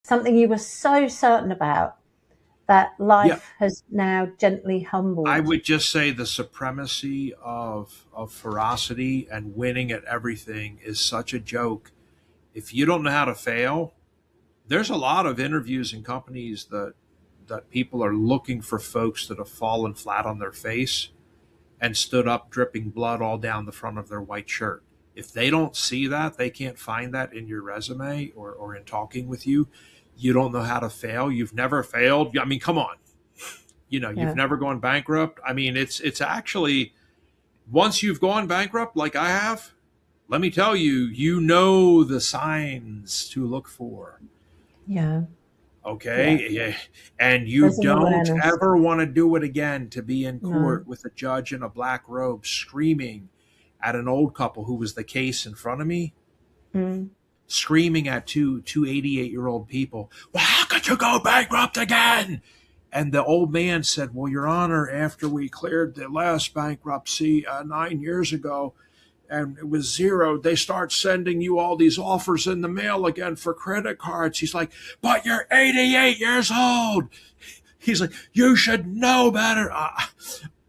something you were so certain about that Yeah, life has now gently I humbled. would just say the supremacy of ferocity and winning at everything is such a joke. If you don't know how to fail, there's a lot of interviews in companies that people are looking for folks that have fallen flat on their face and stood up dripping blood all down the front of their white shirt. If they don't see that, they can't find that in your resume or in talking with you. You don't know how to fail. You've never failed. I mean, come on. You've Yeah. never gone bankrupt. I mean, it's actually, once you've gone bankrupt like I have, let me tell you, you know the signs to look for. Yeah. Yeah. Okay. Yeah. And you There's an don't awareness. ever want to do it again, to be in No. court with a judge in a black robe screaming at an old couple who was the case in front of me, Mm. screaming at two 88-year-old people. Well, how could you go bankrupt again? And the old man said, well, Your Honor, after we cleared the last bankruptcy 9 years ago, and it was zero, they start sending you all these offers in the mail again for credit cards. He's like, but you're 88 years old. He's like, you should know better.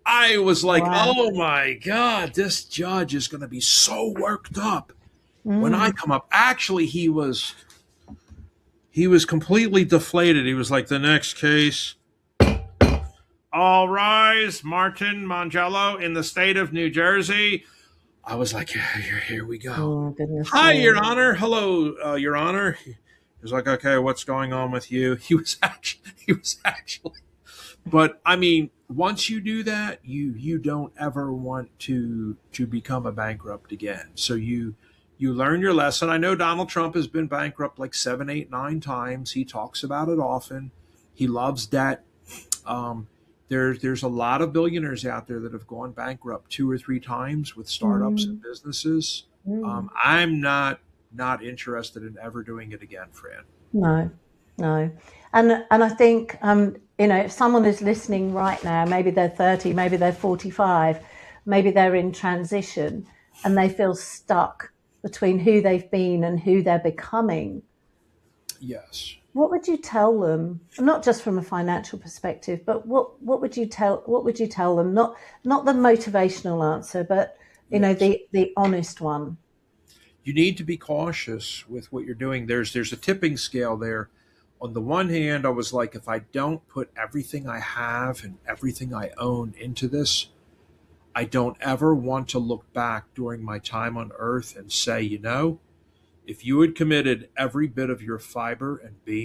I was like, Wow. oh my God, this judge is going to be so worked up when I Mm. come up. Actually, he was completely deflated. He was like, the next case. All rise, Martin Mongiello in the state of New Jersey. I was like, yeah, here we go. Oh, goodness Hi, Your me. Honor. Hello, Your Honor. He was like, okay, what's going on with you? He was actually. But I mean, once you do that, you don't ever want to become a bankrupt again. So you learn your lesson. I know Donald Trump has been bankrupt like 7, 8, 9 times. He talks about it often. He loves debt. Um, there's a lot of billionaires out there that have gone bankrupt 2 or 3 times with startups and Mm. businesses. Mm. I'm not interested in ever doing it again, Fran. No, no. And I think, if someone is listening right now, maybe they're 30, maybe they're 45, maybe they're in transition and they feel stuck between who they've been and who they're becoming. Yes. What would you tell them? Not just from a financial perspective, but what would you tell them? Not the motivational answer, but Yes. the honest one. You need to be cautious with what you're doing. There's a tipping scale there. On the one hand, I was like, if I don't put everything I have and everything I own into this, I don't ever want to look back during my time on earth and say, if you had committed every bit of your fiber and being